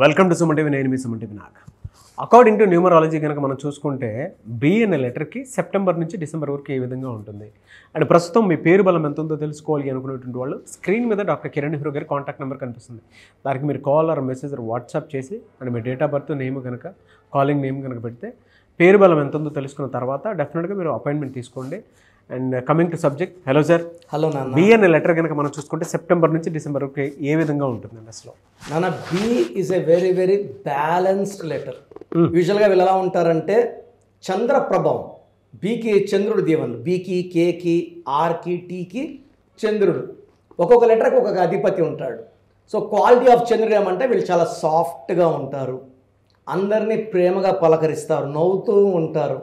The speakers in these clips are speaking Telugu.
Welcome to Suman TV. నేను మీ Suman TV Nag. According to numerology కనుక మనం చూసుకుంటే బి అనే లెటర్కి సెప్టెంబర్ నుంచి డిసెంబర్ వరకు ఏ విధంగా ఉంటుంది అండ్ ప్రస్తుతం మీ పేరు బలం ఎంత ఉందో తెలుసుకోవాలి అనుకునేటువంటి వాళ్ళు స్క్రీన్ మీద డాక్టర్ కిరణ్ నెహ్రూ గారి కాంటాక్ట్ నెంబర్ కనిపిస్తుంది. దానికి మీరు కాల్ ఆర్ మెసేజ్ వాట్సాప్ చేసి and me date of birth name కనుక కాలింగ్ నేమ్ కనుక పెడితే పేరు బలం ఎంత ఉందో తెలుసుకున్న తర్వాత డెఫినెట్గా మీరు అపాయింట్మెంట్ తీసుకోండి. And coming to subject, hello sir. Hello నాన్న. బి అనే లెటర్ కనుక మనం చూసుకుంటే సెప్టెంబర్ నుంచి డిసెంబర్ వరకు ఏ విధంగా ఉంటుందండి అసలు? నాన్న, B is a very very balanced letter. యూజువల్గా వీళ్ళు ఎలా ఉంటారంటే చంద్ర ప్రభావం. బికి చంద్రుడు దీవెనలు, బికి, కేకి, ఆర్కి, టీకి చంద్రుడు. ఒక్కొక్క లెటర్కి ఒక్కొక్క అధిపతి ఉంటాడు. సో క్వాలిటీ ఆఫ్ చంద్రుడు ఏమంటే వీళ్ళు చాలా సాఫ్ట్గా ఉంటారు, అందరినీ ప్రేమగా పలకరిస్తారు, నవ్వుతూ ఉంటారు.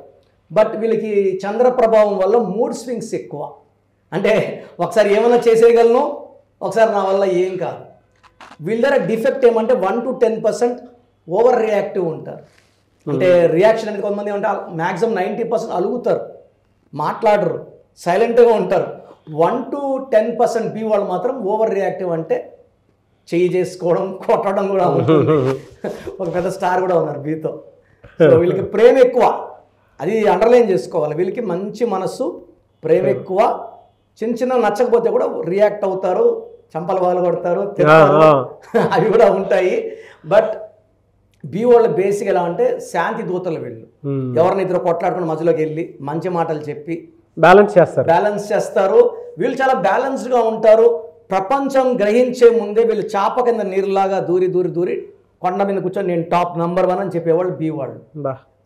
బట్ వీళ్ళకి చంద్ర ప్రభావం వల్ల మూడ్ స్వింగ్స్ ఎక్కువ. అంటే ఒకసారి ఏమైనా చేసేయగలను, ఒకసారి నా వల్ల ఏం కాదు. వీళ్ళ దగ్గర డిఫెక్ట్ ఏమంటే 1 to 10% ఓవర్ రియాక్టివ్ ఉంటారు. అంటే రియాక్షన్ అనేది కొంతమంది అంటే మ్యాక్సిమం 90% అలుగుతారు, మాట్లాడరు, సైలెంట్గా ఉంటారు. 1 to 10% బి వాళ్ళు మాత్రం ఓవర్ రియాక్టివ్, అంటే చెయ్యి చేసుకోవడం, కొట్టడం కూడా ఉంటుంది. ఒక పెద్ద స్టార్ కూడా ఉన్నారు బీతో. సో వీళ్ళకి ప్రేమ ఎక్కువ, అది అండర్లైన్ చేసుకోవాలి. వీళ్ళకి మంచి మనస్సు, ప్రేమ ఎక్కువ. చిన్న చిన్న నచ్చకపోతే కూడా రియాక్ట్ అవుతారు, చంపలు బాలు కొడతారు, అవి కూడా ఉంటాయి. బట్ బి వాళ్ళు బేసిక్ ఎలా అంటే శాంతి దూతలు. వీళ్ళు ఎవరిని ఇద్దరు కొట్లాడుకుని మధ్యలోకి వెళ్ళి మంచి మాటలు చెప్పి బ్యాలెన్స్ చేస్తారు. వీళ్ళు చాలా బ్యాలెన్స్డ్గా ఉంటారు. ప్రపంచం గ్రహించే ముందే వీళ్ళు చాప కింద నీరులాగా దూరి దూరి దూరి కొండ మీద కూర్చొని నేను టాప్ నంబర్ 1 అని చెప్పేవాళ్ళు బి వాళ్ళు.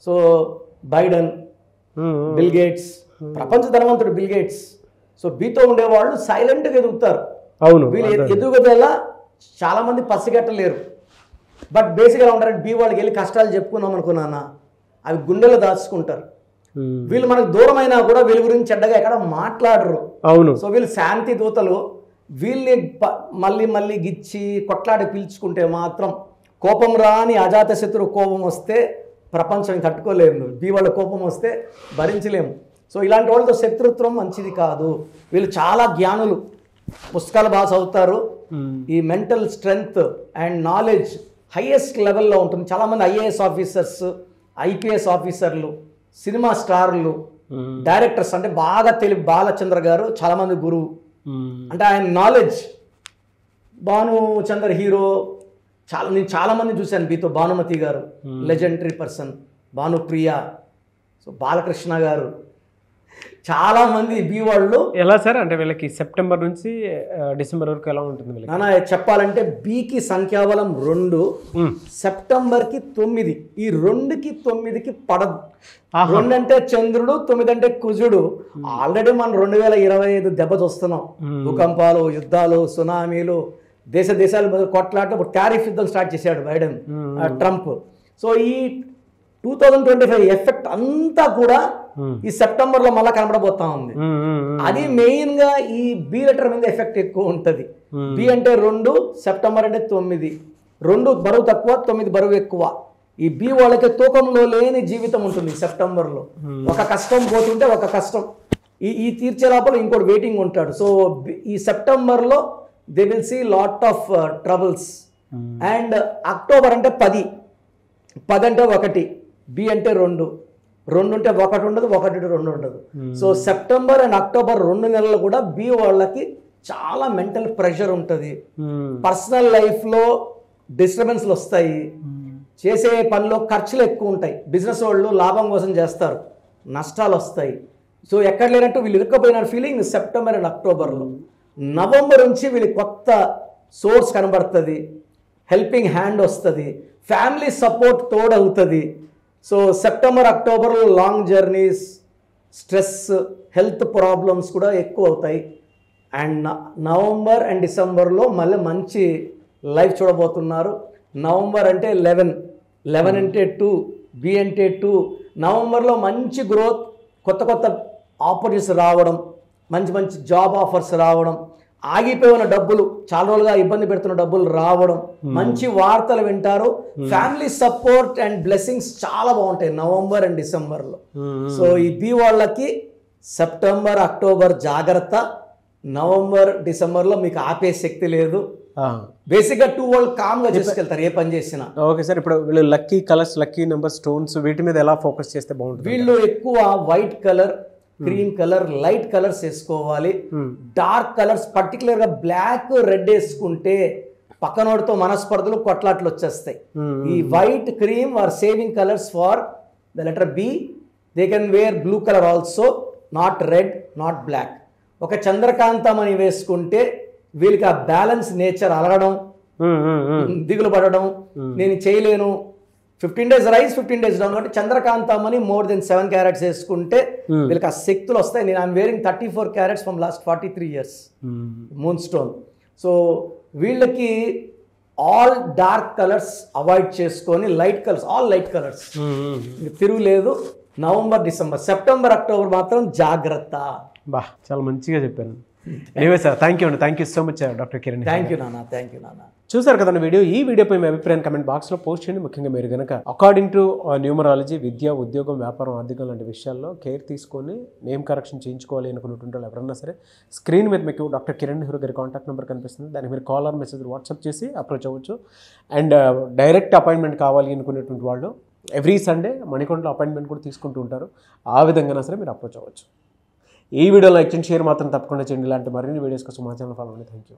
సో బైడెన్, బిల్ గేట్స్, ప్రపంచ ధనవంతుడు బిల్ గేట్స్. సో బీతో ఉండేవాళ్ళు సైలెంట్గా ఎదుగుతారు. అవును, వీళ్ళు ఎదుగుదల చాలా మంది పసిగట్టలేరు. బట్ బేసిక్గా ఉంటారంటే బి వాళ్ళకి వెళ్ళి కష్టాలు చెప్పుకున్నాం అనుకున్నానా, అవి గుండెలో దాచుకుంటారు. వీళ్ళు మనకు దూరం అయినా కూడా వీళ్ళ గురించి చెడ్డగా ఎక్కడ మాట్లాడరు. అవును. సో వీళ్ళు శాంతి దూతలు. వీళ్ళని మళ్ళీ మళ్ళీ గిచ్చి కొట్లాడి పీల్చుకుంటే మాత్రం కోపం రాని అజాత శత్రు కోపం వస్తే ప్రపంచం తట్టుకోలేము. బి వాళ్ళ కోపం వస్తే భరించలేము. సో ఇలాంటి వాళ్ళతో శత్రుత్వం మంచిది కాదు. వీళ్ళు చాలా జ్ఞానులు, పుస్తకాలు బాగా చదువుతారు. ఈ mental strength and knowledge highest లెవెల్లో ఉంటుంది. చాలామంది ఐఏఎస్ ఆఫీసర్స్, ఐపీఎస్ ఆఫీసర్లు, సినిమా స్టార్లు, డైరెక్టర్స్ అంటే బాగా బాలచంద్ర గారు చాలామంది గురువు. అంటే ఆయన నాలెడ్జ్, భానుచంద్ర హీరో, నేను చాలామంది చూశాను బీతో. భానుమతి గారు legendary person, Bhanupriya, so Balakrishna గారు, చాలామంది బి వాళ్ళు. ఎలా సార్ అంటే వీళ్ళకి సెప్టెంబర్ నుంచి డిసెంబర్ వరకు ఎలా ఉంటుంది? నాన్న చెప్పాలంటే బికి సంఖ్యాబలం 2, సెప్టెంబర్కి 9. ఈ 2కి 9కి పడదు. 2 అంటే చంద్రుడు, 9 అంటే కుజుడు. ఆల్రెడీ మనం 2025 దెబ్బ చూస్తున్నాం. భూకంపాలు, యుద్ధాలు, సునామీలు, దేశాలు కొట్లాట. టారిఫ్ యుద్ధం స్టార్ట్ చేశాడు బైడెన్, ట్రంప్. సో ఈ 2025 ఎఫెక్ట్ అంతా కూడా ఈ సెప్టెంబర్లో మళ్ళీ కనబడబోతా ఉంది. అది మెయిన్ గా ఈ బి లెటర్ మీద ఎఫెక్ట్ ఎక్కువ ఉంటుంది. బి అంటే 2, సెప్టెంబర్ అంటే 9. 2 బరువు తక్కువ, 9 బరువు ఎక్కువ. ఈ బి వాళ్ళకి తూకంలో లేని జీవితం ఉంటుంది సెప్టెంబర్లో. ఒక కష్టం పోతుంటే ఒక కష్టం ఈ తీర్చే లోపల ఇంకోటి వెయిటింగ్ ఉంటాడు. సో ఈ సెప్టెంబర్లో they will see lot of troubles. And October అంటే 10 అంటే 1, బి అంటే 2 అంటే 1 ఉండదు, 1 అంటే 2 ఉండదు. సో సెప్టెంబర్ అండ్ అక్టోబర్ 2 నెలలు కూడా బి వాళ్ళకి చాలా మెంటల్ ప్రెషర్ ఉంటుంది. పర్సనల్ లైఫ్లో డిస్టర్బెన్స్లు వస్తాయి, చేసే పనిలో ఖర్చులు ఎక్కువ ఉంటాయి. బిజినెస్ వాళ్ళు లాభం కోసం చేస్తారు, నష్టాలు వస్తాయి. సో ఎక్కడ లేనట్టు వీళ్ళు ఇరుక్కపోయిన ఫీలింగ్ సెప్టెంబర్ అండ్ అక్టోబర్లో. నవంబర్ నుంచి వీళ్ళకి కొత్త సోర్స్ కనబడుతుంది, హెల్పింగ్ హ్యాండ్ వస్తుంది, ఫ్యామిలీ సపోర్ట్ తోడవుతుంది. సో సెప్టెంబర్ అక్టోబర్లో long journeys, stress, health problems కూడా ఎక్కువ అవుతాయి. అండ్ నవంబర్ అండ్ డిసెంబర్లో మళ్ళీ మంచి లైఫ్ చూడబోతున్నారు. నవంబర్ అంటే 11 అంటే 2, బి అంటే 2. నవంబర్లో మంచి గ్రోత్, కొత్త ఆపర్చునిటీస్ రావడం, మంచి జాబ్ ఆఫర్స్ రావడం, ఆగిపోయిన డబ్బులు, చాలా రోజులుగా ఇబ్బంది పెడుతున్న డబ్బులు రావడం, మంచి వార్తలు వింటారు. ఫ్యామిలీ సపోర్ట్ అండ్ బ్లెస్సింగ్స్ చాలా బాగుంటాయి నవంబర్ అండ్ డిసెంబర్లో. సో ఈ బి వాళ్ళకి సెప్టెంబర్ అక్టోబర్ జాగ్రత్త, నవంబర్ డిసెంబర్లో మీకు ఆపే శక్తి లేదు. బేసిక్గా 2 వాళ్ళు కామ్గా చేసుకెళ్తారు ఏ పని చేసినా. ఓకే సార్, ఇప్పుడు వీళ్ళు lucky colours, lucky number, stones వీటి మీద ఎలా ఫోకస్ చేస్తే బాగుంటుంది? వీళ్ళు ఎక్కువ white colour, cream colour, light colours వేసుకోవాలి. డార్క్ కలర్స్ పర్టికులర్గా బ్లాక్, రెడ్ వేసుకుంటే పక్కనోడితో మనస్పర్ధలు, కొట్లాట్లు వచ్చేస్తాయి. ఈ white, cream are saving colours for the letter B. They can wear blue colour also, not red, not black. ఒక చంద్రకాంతం అని వేసుకుంటే వీళ్ళకి ఆ బ్యాలెన్స్ నేచర్ అలగడం, దిగులు పడడం, నేను చేయలేను, 15 days రైస్ 15 days డౌన్. కాబట్టి చంద్రకాంతం అని మోర్ దెన్ 7 carats వేసుకుంటే వీళ్ళకి ఆ శక్తులు వస్తాయి. నేను I'm wearing 34 carats from last 43 years moon stone. So వీళ్ళకి ఆల్ డార్క్ కలర్స్ అవాయిడ్ చేసుకొని light colours, all light colours, తిరుగులేదు. నవంబర్, డిసెంబర్, సెప్టెంబర్, అక్టోబర్ మాత్రం జాగ్రత్త. బా, చాలా మంచిగా చెప్పాను. ఎనీవే సార్, థ్యాంక్ యూ అండి, thank you so much doctor Kiran. Thank you నాన్న, థ్యాంక్ యూ నాన్న. చూసారు కదండి వీడియో. ఈ వీడియోపై మీ అభిప్రాయం కమెంట్ బాక్స్లో పోస్ట్ చేయండి. ముఖ్యంగా మీరు కనుక అకార్డింగ్ టు న్యూమరాలజీ విద్య, ఉద్యోగం, వ్యాపారం, ఆర్థికం లాంటి విషయాల్లో కేర్ తీసుకొని నేమ్ కరెక్షన్ చేయించుకోవాలి అనుకుంటుంటే ఎవరన్నా సరే స్క్రీన్ మీద మీకు డాక్టర్ కిరణ్ నెహ్రూ గారి కాంటాక్ట్ నెంబర్ కనిపిస్తుంది. దానికి మీరు కాల్ ఆర్ మెసేజ్ వాట్సాప్ చేసి అప్రోచ్ అవ్వచ్చు. అండ్ డైరెక్ట్ అపాయింట్మెంట్ కావాలి అనుకునేటువంటి వాళ్ళు ఎవ్రీ సండే మణికొండలో అపాయింట్మెంట్ కూడా తీసుకుంటూ ఉంటారు. ఆ విధంగా సరే మీరు అప్రోచ్ అవ్వచ్చు. ఈ వీడియో లైక్ చేయండి, షేర్ మాత్రం తప్పకుండా చేయండి. ఇలాంటి మరిన్ని వీడియోస్ కోసం మా ఛానల్ ఫాలో అవ్వండి. Thank you.